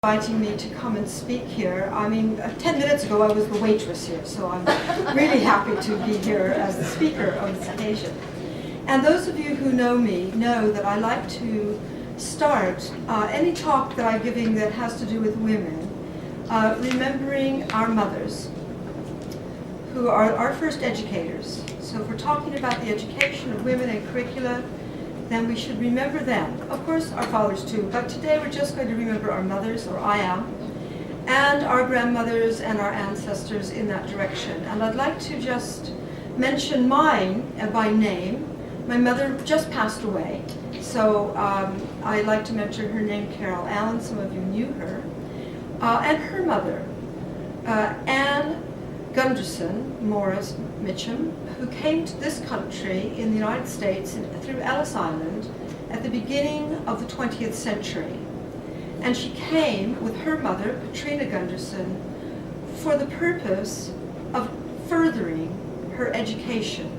inviting me to come and speak here. I mean, 10 minutes ago I was the waitress here, so I'm really happy to be here as the speaker on this occasion. And those of you who know me know that I like to start any talk that I'm giving that has to do with women, remembering our mothers, who are our first educators. So if we're talking about the education of women and curricula, then we should remember them. Of course, our fathers too, but today we're just going to remember our mothers, or I am, and our grandmothers and our ancestors in that direction. And I'd like to just mention mine by name. My mother just passed away, so I'd like to mention her name, Carol Allen. Some of you knew her. And her mother, Anne Gunderson Morris Mitchum, who came to this country in the United States through Ellis Island at the beginning of the 20th century. And she came with her mother, Katrina Gunderson, for the purpose of furthering her education.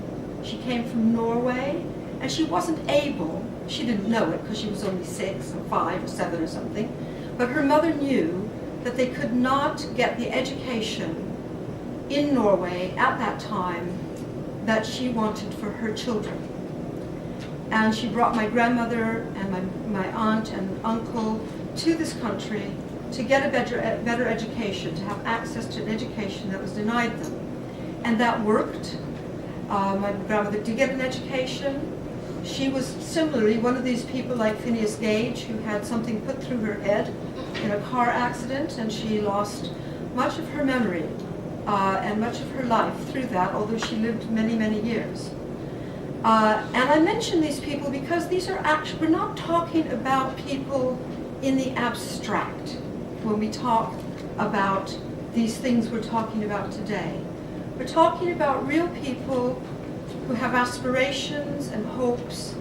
She came from Norway, and she wasn't able, she didn't know it because she was only 6 or 5 or 7 or something, but her mother knew that they could not get the education in Norway at that time that she wanted for her children. And she brought my grandmother and my aunt and uncle to this country to get a better education, to have access to an education that was denied them. And that worked. My grandmother did get an education. She was similarly one of these people like Phineas Gage, who had something put through her head in a car accident, and she lost much of her memory and much of her life through that, although she lived many, many years. And I mention these people because these are actually, we're not talking about people in the abstract when we talk about these things we're talking about today. We're talking about real people who have aspirations and hopes,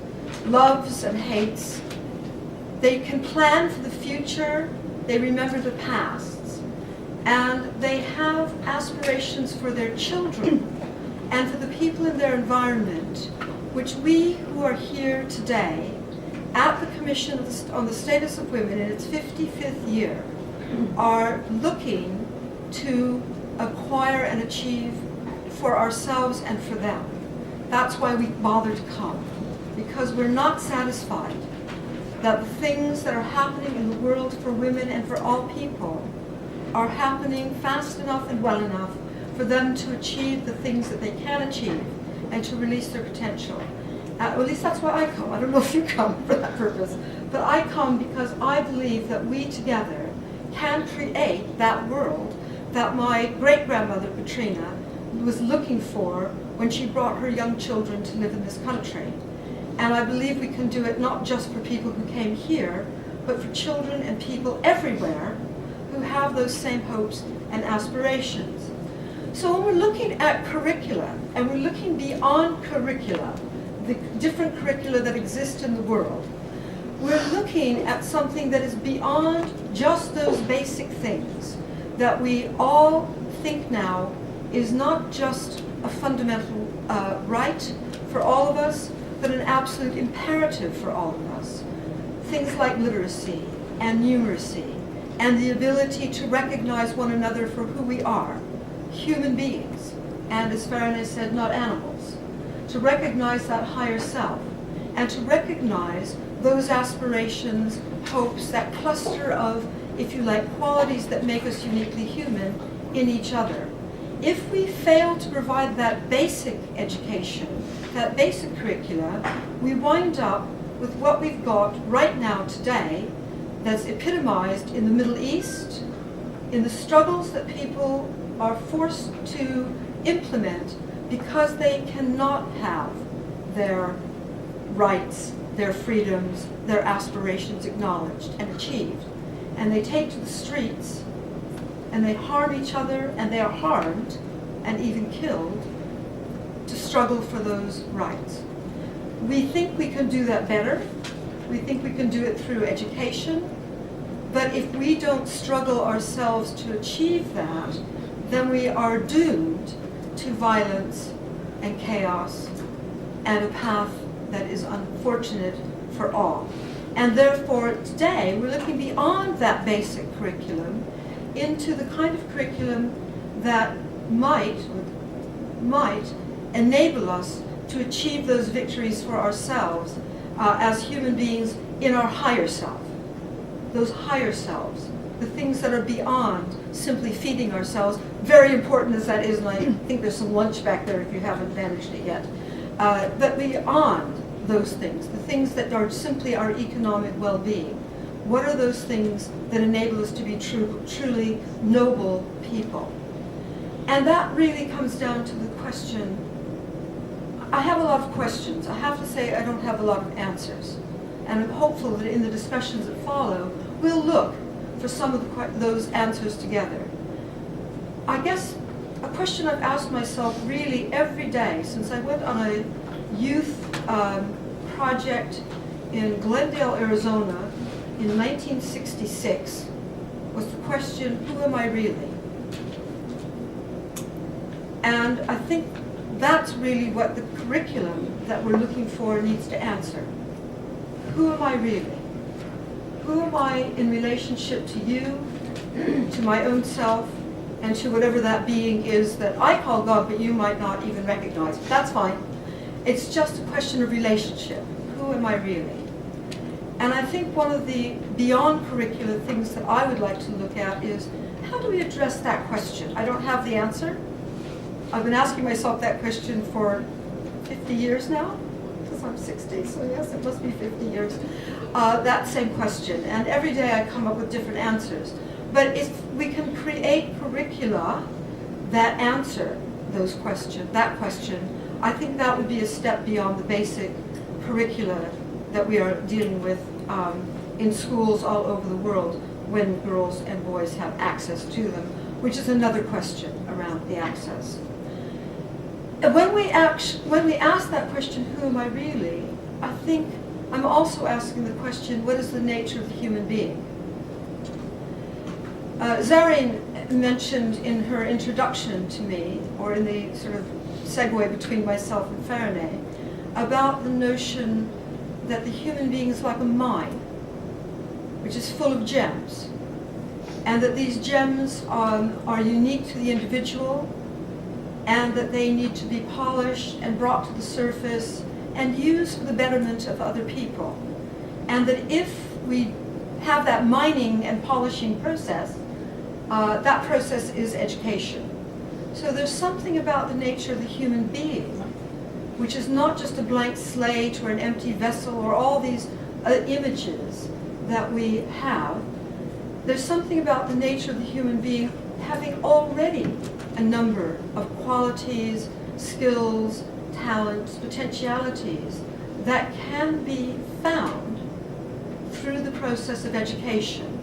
loves and hates. They can plan for the future, they remember the past, and they have aspirations for their children and for the people in their environment, which we who are here today at the Commission on the Status of Women in its 55th year are looking to acquire and achieve for ourselves and for them. That's why we bother to come, because we're not satisfied that the things that are happening in the world for women and for all people are happening fast enough and well enough for them to achieve the things that they can achieve and to release their potential. At least that's why I come. I don't know if you come for that purpose, but I come because I believe that we together can create that world that my great-grandmother Katrina was looking for when she brought her young children to live in this country. And I believe we can do it not just for people who came here, but for children and people everywhere who have those same hopes and aspirations. So when we're looking at curricula, and we're looking beyond curricula, the different curricula that exist in the world, we're looking at something that is beyond just those basic things that we all think now is not just a fundamental right for all of us, but an absolute imperative for all of us. Things like literacy and numeracy and the ability to recognize one another for who we are, human beings, and as Faraday said, not animals. To recognize that higher self and to recognize those aspirations, hopes, that cluster of, if you like, qualities that make us uniquely human in each other. If we fail to provide that basic education, that basic curricula, we wind up with what we've got right now today that's epitomized in the Middle East, in the struggles that people are forced to implement because they cannot have their rights, their freedoms, their aspirations acknowledged and achieved. And they take to the streets and they harm each other, and they are harmed and even killed to struggle for those rights. We think we can do that better. We think we can do it through education. But if we don't struggle ourselves to achieve that, then we are doomed to violence and chaos and a path that is unfortunate for all. And therefore, today, we're looking beyond that basic curriculum into the kind of curriculum that might enable us to achieve those victories for ourselves as human beings in our higher self. Those higher selves, the things that are beyond simply feeding ourselves, very important as that is, and I think there's some lunch back there if you haven't managed it yet, but beyond those things, the things that are simply our economic well-being. What are those things that enable us to be truly noble people? And that really comes down to the question, I have a lot of questions. I have to say I don't have a lot of answers. And I'm hopeful that in the discussions that follow, we'll look for some of those answers together. I guess a question I've asked myself really every day since I went on a youth project in Glendale, Arizona in 1966 was the question, who am I really? And I think that's really what the curriculum that we're looking for needs to answer. Who am I really? Who am I in relationship to you, to my own self, and to whatever that being is that I call God, but you might not even recognize. That's fine. It's just a question of relationship. Who am I really? And I think one of the beyond curricular things that I would like to look at is, how do we address that question? I don't have the answer. I've been asking myself that question for 50 years now, because I'm 60, so yes, it must be 50 years. That same question. And every day I come up with different answers. But if we can create curricula that answer that question, I think that would be a step beyond the basic curricula that we are dealing with in schools all over the world when girls and boys have access to them, which is another question around the access. And when we ask that question, who am I really, I think I'm also asking the question, what is the nature of the human being? Zareen mentioned in her introduction to me, or in the sort of segue between myself and Farineh, about the notion that the human being is like a mine, which is full of gems, and that these gems are unique to the individual, and that they need to be polished and brought to the surface and used for the betterment of other people. And that if we have that mining and polishing process, that process is education. So there's something about the nature of the human being, which is not just a blank slate or an empty vessel or all these images that we have. There's something about the nature of the human being having already a number of qualities, skills, talents, potentialities that can be found through the process of education.